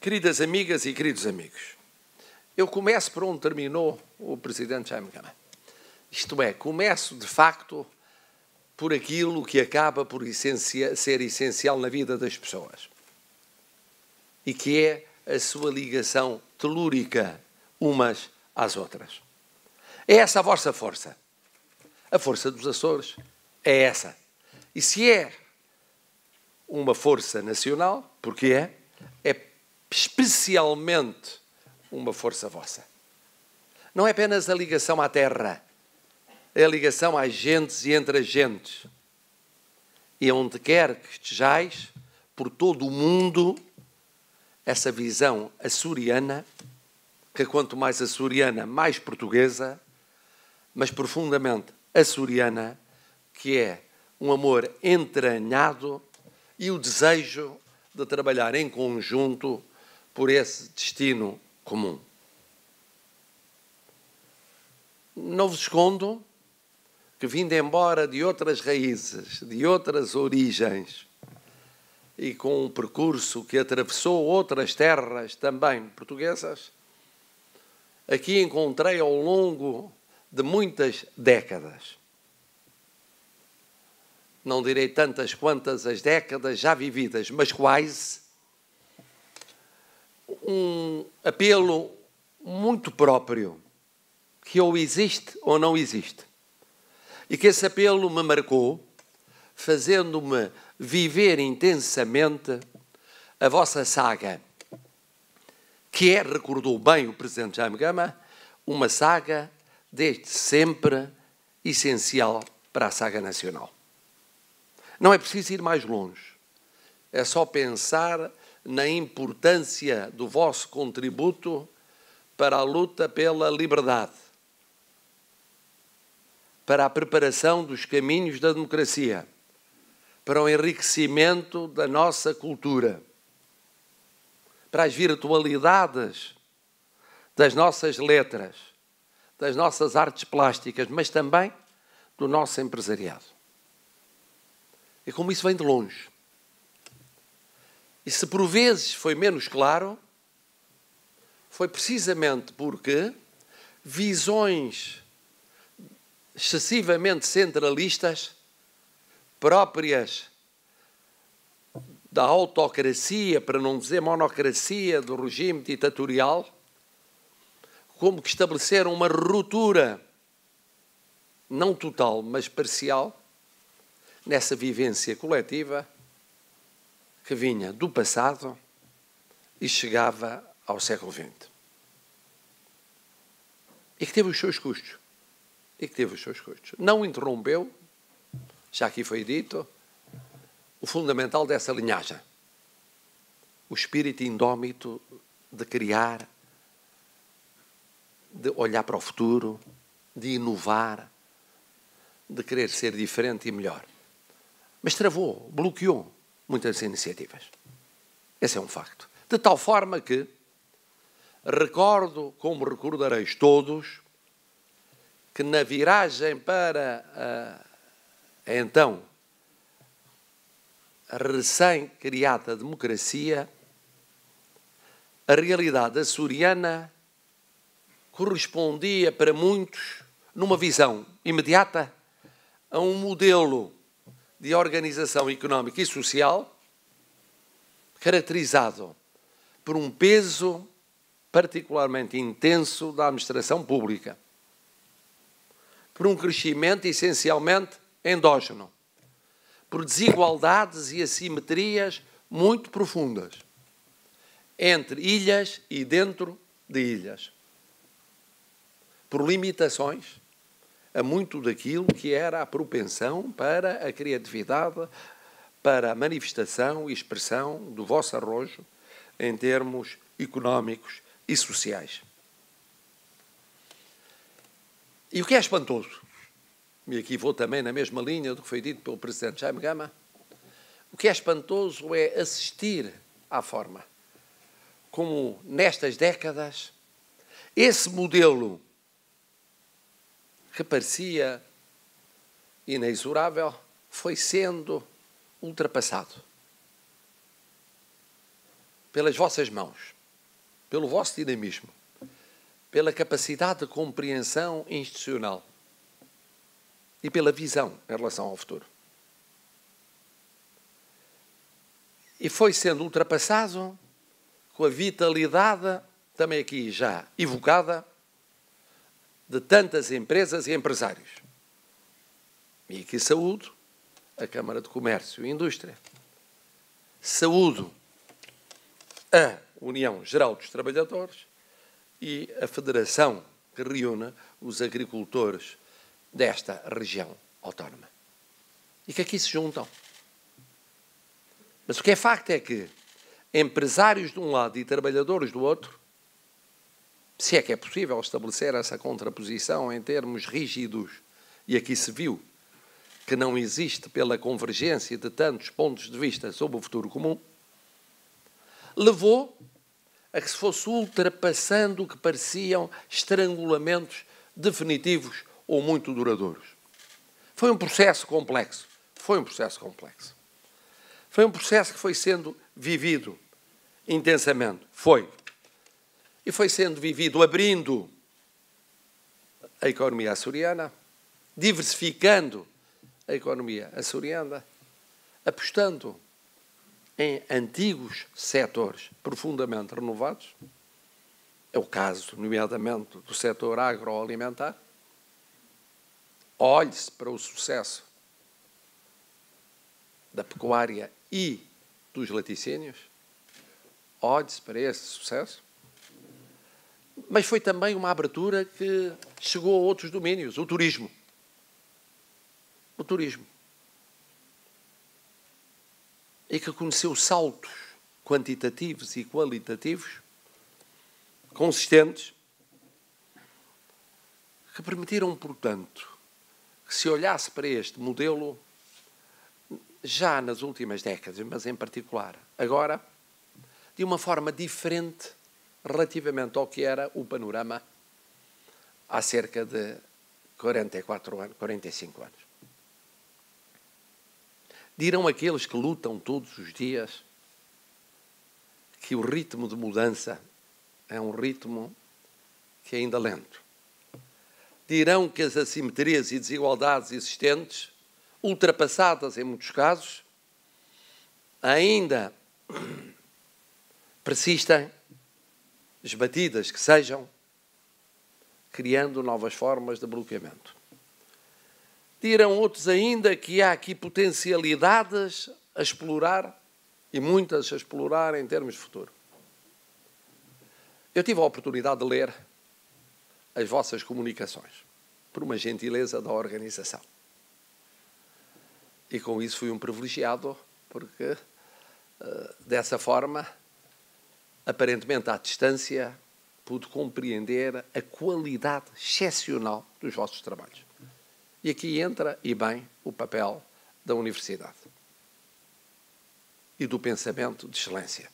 Queridas amigas e queridos amigos, eu começo por onde terminou o Presidente Jaime Gama. Isto é, começo de facto por aquilo que acaba por ser essencial na vida das pessoas e que é a sua ligação telúrica umas às outras. É essa a vossa força. A força dos Açores é essa. E se é uma força nacional, porque é especialmente uma força vossa. Não é apenas a ligação à terra, é a ligação às gentes e entre as gentes. E onde quer que estejais, por todo o mundo, essa visão açoriana, que quanto mais açoriana, mais portuguesa, mas profundamente açoriana, que é um amor entranhado e o desejo de trabalhar em conjunto por esse destino comum. Não vos escondo que, vindo embora de outras raízes, de outras origens, e com um percurso que atravessou outras terras também portuguesas, aqui encontrei ao longo de muitas décadas, não direi tantas quantas as décadas já vividas, mas quase, um apelo muito próprio, que ou existe ou não existe. E que esse apelo me marcou, fazendo-me viver intensamente a vossa saga, que é, recordou bem o Presidente Jaime Gama, uma saga desde sempre essencial para a saga nacional. Não é preciso ir mais longe, é só pensar na importância do vosso contributo para a luta pela liberdade, para a preparação dos caminhos da democracia, para o enriquecimento da nossa cultura, para as virtualidades das nossas letras, das nossas artes plásticas, mas também do nosso empresariado. E como isso vem de longe. E se por vezes foi menos claro, foi precisamente porque visões excessivamente centralistas, próprias da autocracia, para não dizer monocracia, do regime ditatorial, como que estabeleceram uma ruptura, não total, mas parcial, nessa vivência coletiva que vinha do passado e chegava ao século XX. E que teve os seus custos. Não interrompeu, já aqui foi dito, o fundamental dessa linhagem. O espírito indómito de criar, de olhar para o futuro, de inovar, de querer ser diferente e melhor. Mas travou, bloqueou muitas iniciativas. Esse é um facto. De tal forma que recordo, como recordareis todos, que na viragem para então a recém-criada democracia, a realidade açoriana correspondia para muitos, numa visão imediata, a um modelo de organização económica e social caracterizado por um peso particularmente intenso da administração pública, por um crescimento essencialmente endógeno, por desigualdades e assimetrias muito profundas entre ilhas e dentro de ilhas, por limitações a muito daquilo que era a propensão para a criatividade, para a manifestação e expressão do vosso arrojo em termos económicos e sociais. E o que é espantoso, e aqui vou também na mesma linha do que foi dito pelo Presidente Jaime Gama, o que é espantoso é assistir à forma como, nestas décadas, esse modelo que parecia inexorável foi sendo ultrapassado. pelas vossas mãos, pelo vosso dinamismo, pela capacidade de compreensão institucional e pela visão em relação ao futuro. E foi sendo ultrapassado com a vitalidade, também aqui já evocada, de tantas empresas e empresários. E aqui saúdo a Câmara de Comércio e Indústria, saúdo a União Geral dos Trabalhadores e a Federação que reúne os agricultores desta região autónoma. E que aqui se juntam. Mas o que é facto é que empresários de um lado e trabalhadores do outro, se é que é possível estabelecer essa contraposição em termos rígidos, e aqui se viu que não existe pela convergência de tantos pontos de vista sobre o futuro comum, levou a que se fosse ultrapassando o que pareciam estrangulamentos definitivos ou muito duradouros. Foi um processo complexo. Foi um processo complexo. Foi um processo que foi sendo vivido intensamente. Foi. E foi sendo vivido abrindo a economia açoriana, diversificando a economia açoriana, apostando em antigos setores profundamente renovados. É o caso, nomeadamente, do setor agroalimentar. Olhe-se para o sucesso da pecuária e dos laticínios. Olhe-se para esse sucesso. Mas foi também uma abertura que chegou a outros domínios, o turismo. O turismo. E que conheceu saltos quantitativos e qualitativos consistentes que permitiram, portanto, que se olhasse para este modelo já nas últimas décadas, mas em particular agora, de uma forma diferente relativamente ao que era o panorama há cerca de 44 anos, 45 anos. Dirão aqueles que lutam todos os dias que o ritmo de mudança é um ritmo que é ainda lento. Dirão que as assimetrias e desigualdades existentes, ultrapassadas em muitos casos, ainda persistem, esbatidas que sejam, criando novas formas de bloqueamento. Dirão outros ainda que há aqui potencialidades a explorar, e muitas a explorar em termos de futuro. Eu tive a oportunidade de ler as vossas comunicações, por uma gentileza da organização. E com isso fui um privilegiado, porque dessa forma, aparentemente à distância, pude compreender a qualidade excepcional dos vossos trabalhos. E aqui entra, e bem, o papel da universidade e do pensamento de excelência.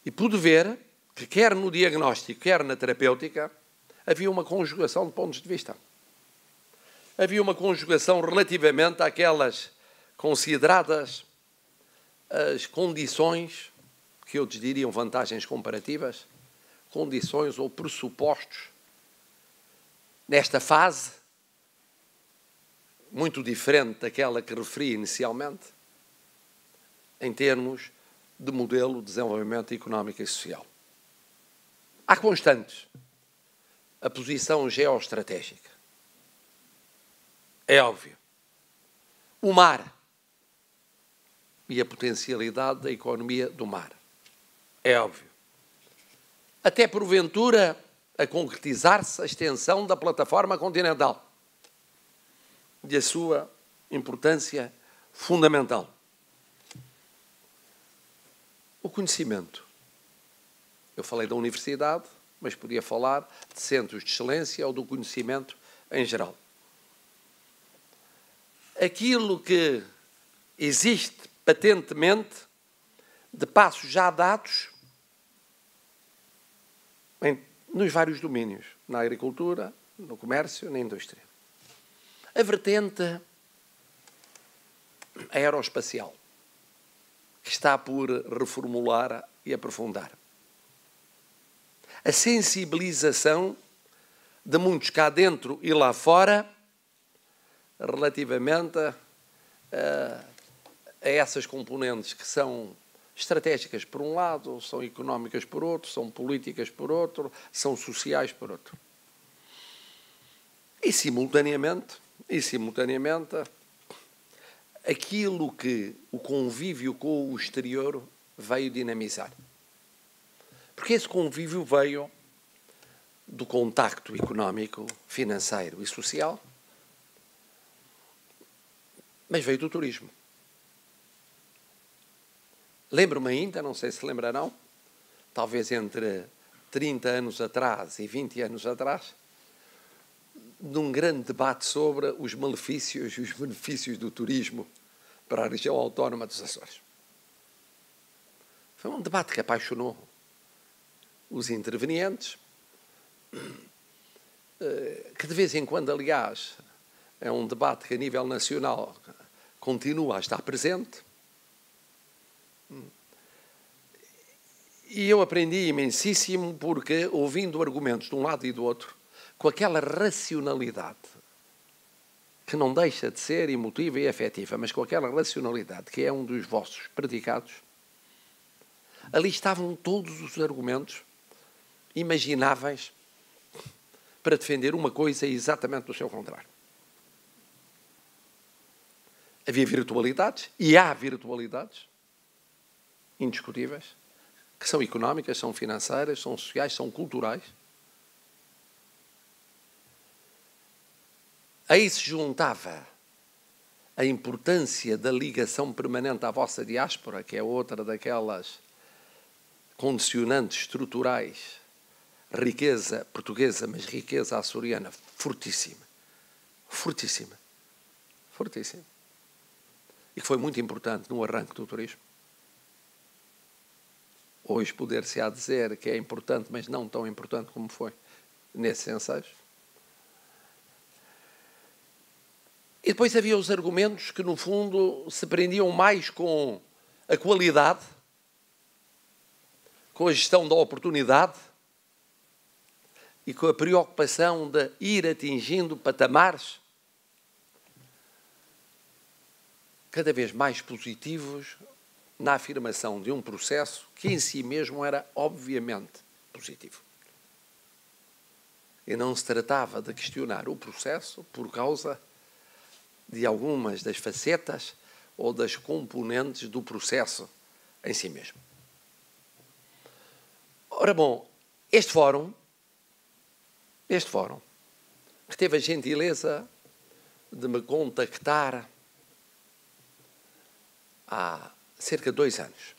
E pude ver que, quer no diagnóstico, quer na terapêutica, havia uma conjugação de pontos de vista. Havia uma conjugação relativamente àquelas consideradas as condições, que outros diriam vantagens comparativas, condições ou pressupostos, nesta fase, muito diferente daquela que referi inicialmente, em termos de modelo de desenvolvimento económico e social. Há constantes. A posição geoestratégica. É óbvio. O mar e a potencialidade da economia do mar. É óbvio. Até porventura a concretizar-se a extensão da plataforma continental e a sua importância fundamental. O conhecimento. Eu falei da universidade, mas podia falar de centros de excelência ou do conhecimento em geral. Aquilo que existe patentemente de passos já dados nos vários domínios, na agricultura, no comércio, na indústria. A vertente aeroespacial, que está por reformular e aprofundar. A sensibilização de muitos cá dentro e lá fora relativamente a essas componentes que são estratégicas por um lado, são económicas por outro, são políticas por outro, são sociais por outro. E simultaneamente, aquilo que o convívio com o exterior veio dinamizar. Porque esse convívio veio do contacto económico, financeiro e social, mas veio do turismo. Lembro-me ainda, não sei se lembranão, talvez entre 30 anos atrás e 20 anos atrás, de um grande debate sobre os malefícios e os benefícios do turismo para a região autónoma dos Açores. Foi um debate que apaixonou os intervenientes, que de vez em quando, aliás, é um debate que a nível nacional continua a estar presente. E eu aprendi imensíssimo porque, ouvindo argumentos de um lado e do outro, com aquela racionalidade que não deixa de ser emotiva e afetiva, mas com aquela racionalidade que é um dos vossos predicados, ali estavam todos os argumentos imagináveis para defender uma coisa exatamente do seu contrário. Havia virtualidades, e há virtualidades indiscutíveis, que são económicas, são financeiras, são sociais, são culturais. Aí se juntava a importância da ligação permanente à vossa diáspora, que é outra daquelas condicionantes estruturais, riqueza portuguesa, mas riqueza açoriana, fortíssima. Fortíssima. Fortíssima. E que foi muito importante no arranque do turismo. Hoje poder-se-á dizer que é importante, mas não tão importante como foi nesses ensaios. E depois havia os argumentos que, no fundo, se prendiam mais com a qualidade, com a gestão da oportunidade e com a preocupação de ir atingindo patamares cada vez mais positivos na afirmação de um processo que em si mesmo era obviamente positivo. E não se tratava de questionar o processo por causa de algumas das facetas ou das componentes do processo em si mesmo. Ora bom, este fórum, que teve a gentileza de me contactar há cerca de 2 anos,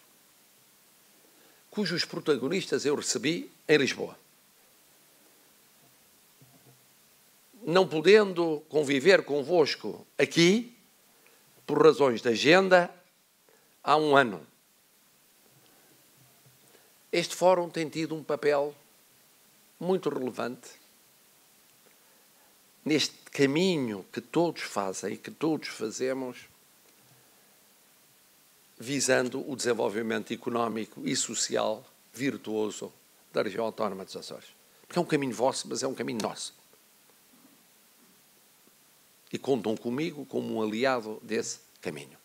cujos protagonistas eu recebi em Lisboa. Não podendo conviver convosco aqui, por razões de agenda, há 1 ano. Este fórum tem tido um papel muito relevante neste caminho que todos fazem e que todos fazemos, visando o desenvolvimento económico e social virtuoso da região autónoma dos Açores. Porque é um caminho vosso, mas é um caminho nosso. E contam comigo como um aliado desse caminho.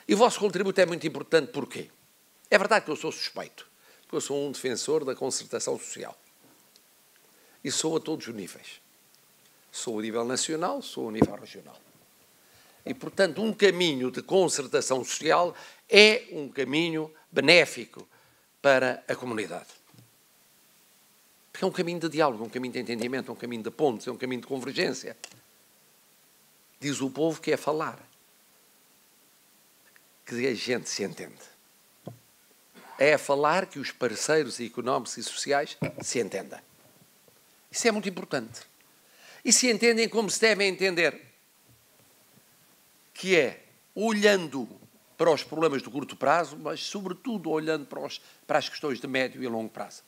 E o vosso contributo é muito importante, porquê? É verdade que eu sou suspeito, porque eu sou um defensor da concertação social. E sou a todos os níveis. Sou a nível nacional, sou a nível regional. E, portanto, um caminho de concertação social é um caminho benéfico para a comunidade. Porque é um caminho de diálogo, é um caminho de entendimento, é um caminho de pontes, é um caminho de convergência. Diz o povo que é falar, que a gente se entende. É falar que os parceiros económicos e sociais se entendam. Isso é muito importante. E se entendem como se devem entender, que é olhando para os problemas de curto prazo, mas sobretudo olhando para as questões de médio e longo prazo.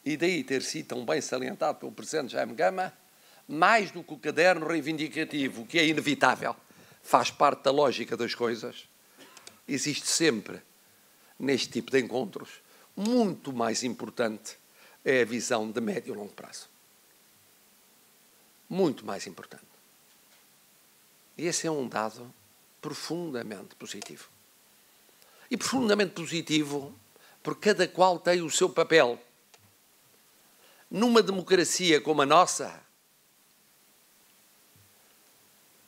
E daí ter sido tão bem salientado pelo Presidente Jaime Gama, mais do que o caderno reivindicativo, que é inevitável, faz parte da lógica das coisas, existe sempre, neste tipo de encontros, muito mais importante é a visão de médio e longo prazo. Muito mais importante. E esse é um dado profundamente positivo. E profundamente positivo porque cada qual tem o seu papel. Numa democracia como a nossa,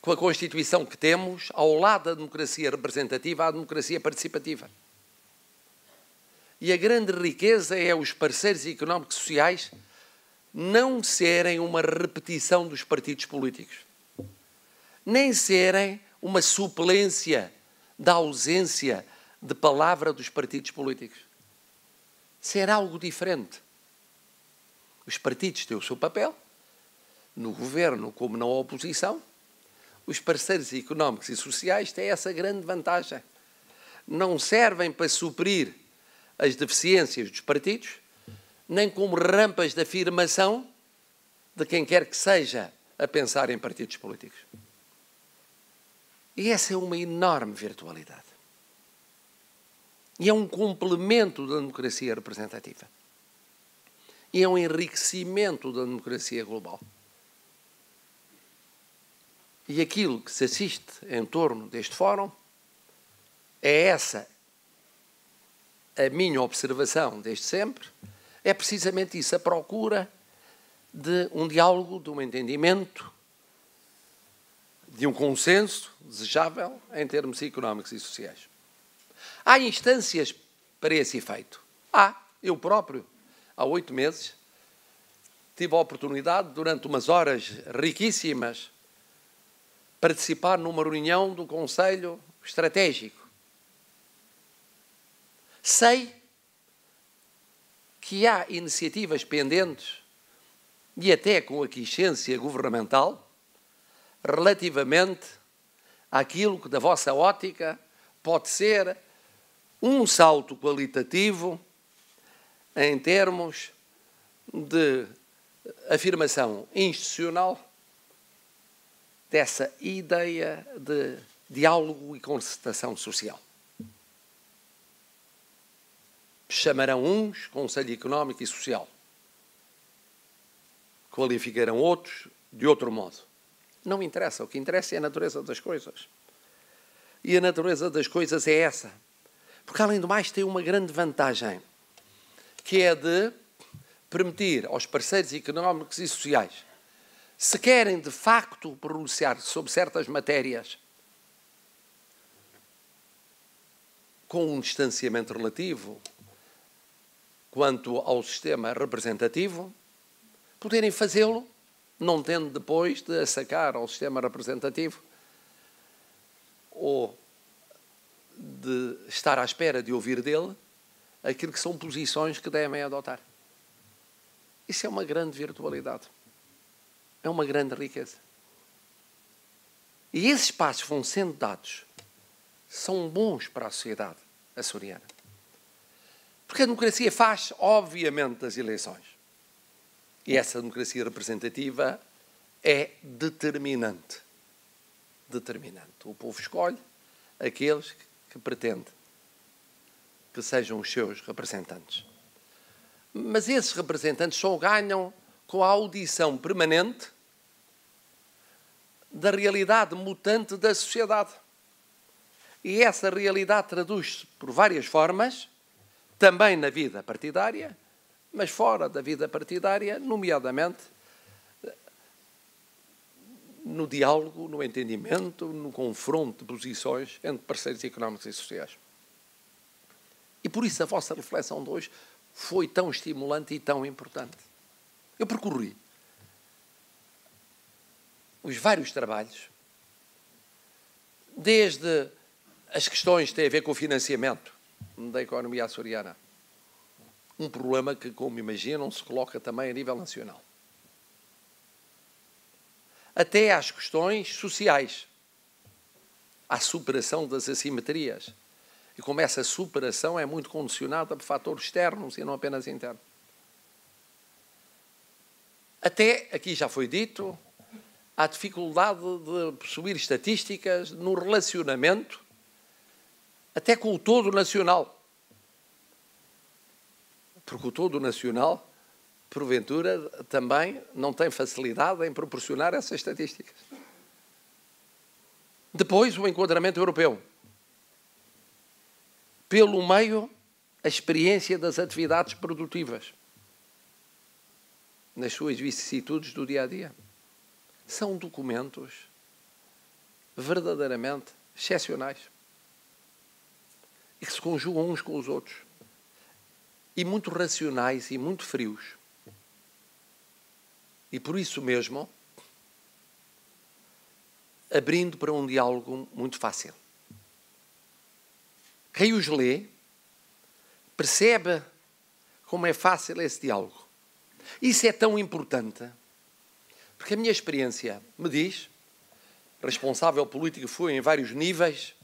com a Constituição que temos, ao lado da democracia representativa, há a democracia participativa. E a grande riqueza é os parceiros económicos e sociais não serem uma repetição dos partidos políticos, nem serem uma suplência da ausência de palavra dos partidos políticos. Ser algo diferente. Os partidos têm o seu papel, no governo como na oposição. Os parceiros económicos e sociais têm essa grande vantagem. Não servem para suprir as deficiências dos partidos, nem como rampas de afirmação de quem quer que seja a pensar em partidos políticos. E essa é uma enorme virtualidade. E é um complemento da democracia representativa. E é um enriquecimento da democracia global. E aquilo que se assiste em torno deste fórum é essa a minha observação desde sempre, é precisamente isso, a procura de um diálogo, de um entendimento, de um consenso desejável em termos económicos e sociais. Há instâncias para esse efeito. Eu próprio, há 8 meses, tive a oportunidade, durante umas horas riquíssimas, participar numa reunião do Conselho Estratégico. Sei que há iniciativas pendentes, e até com aquiescência governamental, relativamente àquilo que, da vossa ótica, pode ser um salto qualitativo em termos de afirmação institucional dessa ideia de diálogo e concertação social. Chamarão uns Conselho Económico e Social. Qualificarão outros de outro modo. Não interessa. O que interessa é a natureza das coisas. E a natureza das coisas é essa. Porque, além do mais, tem uma grande vantagem, que é de permitir aos parceiros económicos e sociais, se querem de facto pronunciar sobre certas matérias com um distanciamento relativo quanto ao sistema representativo, poderem fazê-lo, não tendo depois de assacar ao sistema representativo ou de estar à espera de ouvir dele aquilo que são posições que devem adotar. Isso é uma grande virtualidade. É uma grande riqueza. E esses passos vão sendo dados, são bons para a sociedade açoriana. Porque a democracia faz, obviamente, das eleições. E essa democracia representativa é determinante. Determinante. O povo escolhe aqueles que pretende que sejam os seus representantes. Mas esses representantes só ganham com a audição permanente da realidade mutante da sociedade. E essa realidade traduz-se por várias formas, também na vida partidária, mas fora da vida partidária, nomeadamente no diálogo, no entendimento, no confronto de posições entre parceiros económicos e sociais. E por isso a vossa reflexão de hoje foi tão estimulante e tão importante. Eu percorri os vários trabalhos, desde as questões que têm a ver com o financiamento da economia açoriana, um problema que, como imaginam, se coloca também a nível nacional, até às questões sociais, à superação das assimetrias. E como essa superação é muito condicionada por fatores externos e não apenas internos. Até, aqui já foi dito, há dificuldade de possuir estatísticas no relacionamento até com o todo nacional. Porque o todo nacional, porventura, também não tem facilidade em proporcionar essas estatísticas. Depois, o enquadramento europeu. Pelo meio, a experiência das atividades produtivas, nas suas vicissitudes do dia-a-dia. São documentos verdadeiramente excepcionais e que se conjugam uns com os outros. E muito racionais e muito frios. E por isso mesmo, abrindo para um diálogo muito fácil. Quem os lê percebe como é fácil esse diálogo. Isso é tão importante, porque a minha experiência me diz, responsável político fui em vários níveis,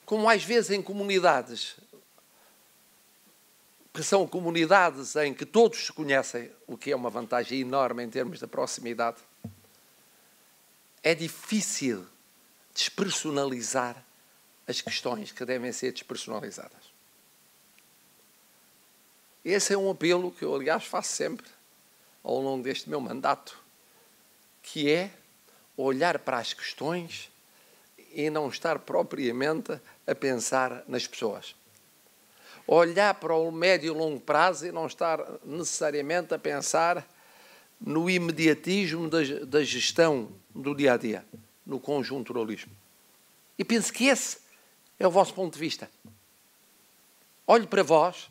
como às vezes em comunidades, que são comunidades em que todos se conhecem, o que é uma vantagem enorme em termos de proximidade, é difícil despersonalizar as questões que devem ser despersonalizadas. Esse é um apelo que eu, aliás, faço sempre ao longo deste meu mandato, que é olhar para as questões e não estar propriamente a pensar nas pessoas. Olhar para o médio e longo prazo e não estar necessariamente a pensar no imediatismo da gestão do dia-a-dia, no conjunturalismo. E penso que esse é o vosso ponto de vista. Olho para vós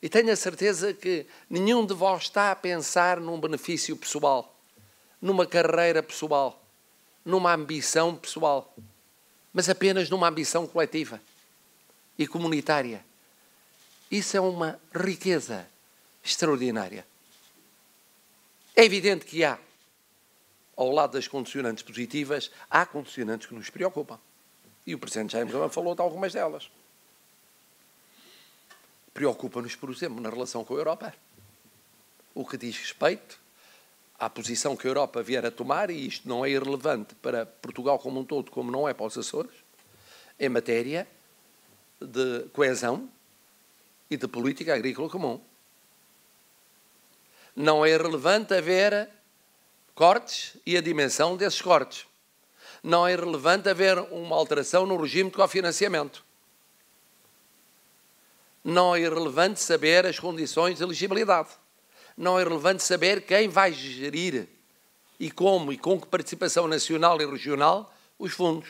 e tenho a certeza que nenhum de vós está a pensar num benefício pessoal, numa carreira pessoal, numa ambição pessoal, mas apenas numa ambição coletiva e comunitária. Isso é uma riqueza extraordinária. É evidente que há, ao lado das condicionantes positivas, há condicionantes que nos preocupam. E o Presidente Jaime Gama falou de algumas delas. Preocupa-nos, por exemplo, na relação com a Europa. O que diz respeito à posição que a Europa vier a tomar, e isto não é irrelevante para Portugal como um todo, como não é para os Açores, em matéria de coesão e de política agrícola comum. Não é relevante haver cortes e a dimensão desses cortes. Não é relevante haver uma alteração no regime de cofinanciamento. Não é irrelevante saber as condições de elegibilidade. Não é relevante saber quem vai gerir e como e com que participação nacional e regional os fundos.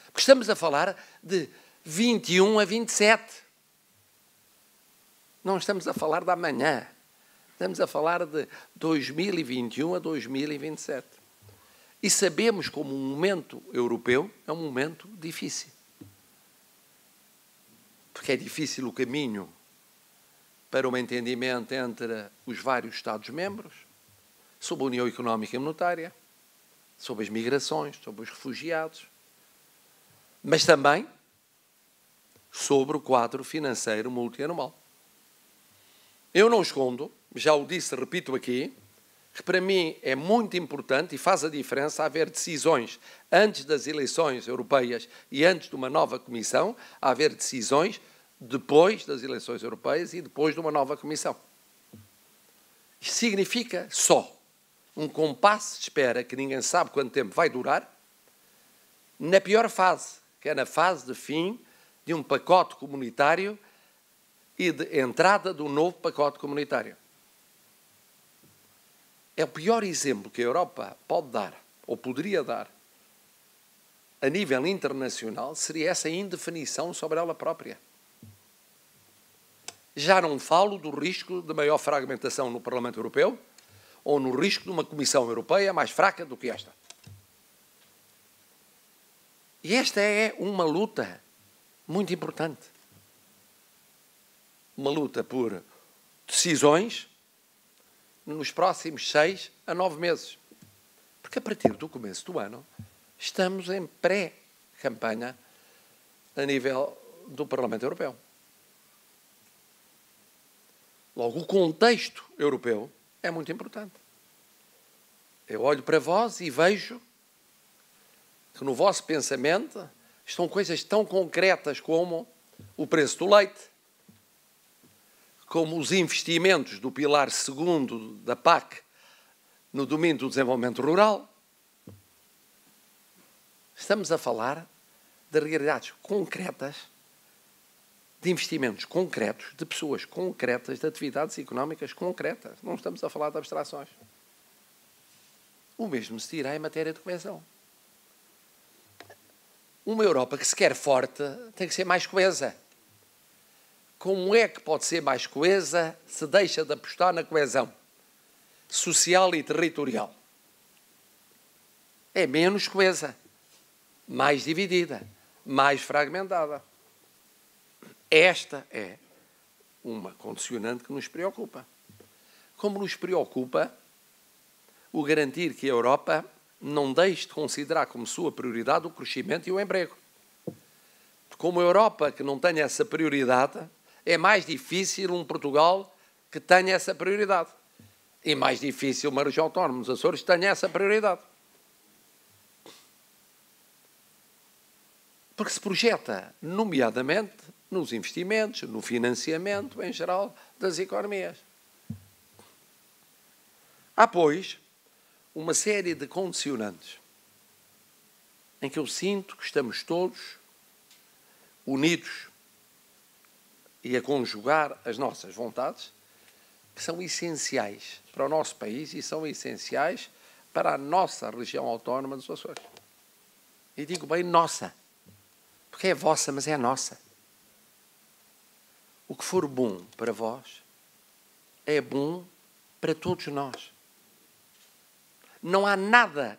Porque estamos a falar de 21 a 27. Não estamos a falar de amanhã. Estamos a falar de 2021 a 2027. E sabemos como um momento europeu é um momento difícil. Porque é difícil o caminho para um entendimento entre os vários Estados-membros, sobre a União Económica e Monetária, sobre as migrações, sobre os refugiados, mas também sobre o quadro financeiro multianual. Eu não escondo, já o disse, repito aqui, que para mim é muito importante e faz a diferença haver decisões antes das eleições europeias e antes de uma nova Comissão, haver decisões depois das eleições europeias e depois de uma nova Comissão. Isto significa só um compasso de espera que ninguém sabe quanto tempo vai durar, na pior fase, que é na fase de fim de um pacote comunitário e de entrada do novo pacote comunitário. É o pior exemplo que a Europa pode dar, ou poderia dar, a nível internacional, seria essa indefinição sobre ela própria. Já não falo do risco de maior fragmentação no Parlamento Europeu, ou no risco de uma Comissão Europeia mais fraca do que esta. E esta é uma luta muito importante. Uma luta por decisões nos próximos 6 a 9 meses. Porque a partir do começo do ano estamos em pré-campanha a nível do Parlamento Europeu. Logo, o contexto europeu é muito importante. Eu olho para vós e vejo que no vosso pensamento estão coisas tão concretas como o preço do leite, como os investimentos do pilar 2º da PAC no domínio do desenvolvimento rural. Estamos a falar de realidades concretas, de investimentos concretos, de pessoas concretas, de atividades económicas concretas. Não estamos a falar de abstrações. O mesmo se dirá em matéria de coesão. Uma Europa que se quer forte tem que ser mais coesa. Como é que pode ser mais coesa se deixa de apostar na coesão social e territorial? É menos coesa, mais dividida, mais fragmentada. Esta é uma condicionante que nos preocupa. Como nos preocupa o garantir que a Europa não deixe de considerar como sua prioridade o crescimento e o emprego. Como a Europa que não tenha essa prioridade, é mais difícil um Portugal que tenha essa prioridade. E mais difícil uma região autónoma dos Açores que tenha essa prioridade. Porque se projeta, nomeadamente, nos investimentos, no financiamento, em geral, das economias. Há, pois, uma série de condicionantes em que eu sinto que estamos todos unidos e a conjugar as nossas vontades, que são essenciais para o nosso país e são essenciais para a nossa região autónoma dos Açores. E digo bem nossa, porque é vossa, mas é nossa. O que for bom para vós é bom para todos nós. Não há nada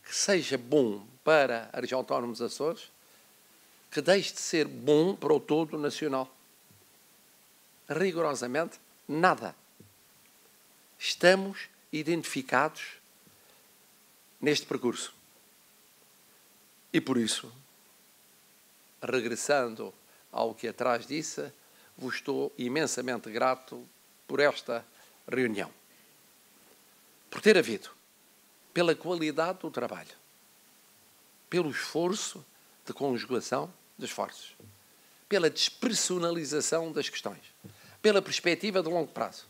que seja bom para a região autónoma dos Açores que deixe de ser bom para o todo nacional. Rigorosamente nada. Estamos identificados neste percurso. E por isso, regressando ao que atrás disse, vos estou imensamente grato por esta reunião. Por ter havido, pela qualidade do trabalho, pelo esforço de conjugação de esforços, pela despersonalização das questões, pela perspectiva de longo prazo,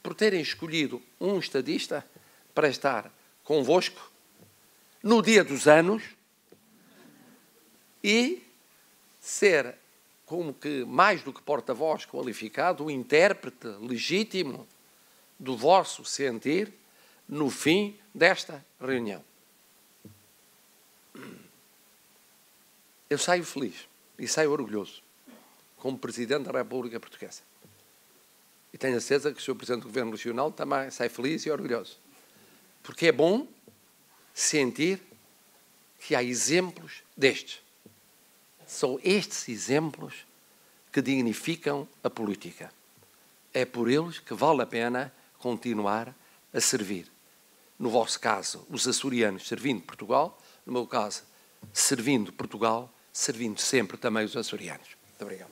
por terem escolhido um estadista para estar convosco no dia dos anos e ser, como que mais do que porta-voz qualificado, o intérprete legítimo do vosso sentir no fim desta reunião. Eu saio feliz e saio orgulhoso como Presidente da República Portuguesa. E tenho a certeza que o Sr. Presidente do Governo Regional também sai feliz e orgulhoso. Porque é bom sentir que há exemplos destes. São estes exemplos que dignificam a política. É por eles que vale a pena continuar a servir. No vosso caso, os açorianos servindo Portugal, no meu caso, servindo Portugal, servindo sempre também os açorianos. Muito obrigado.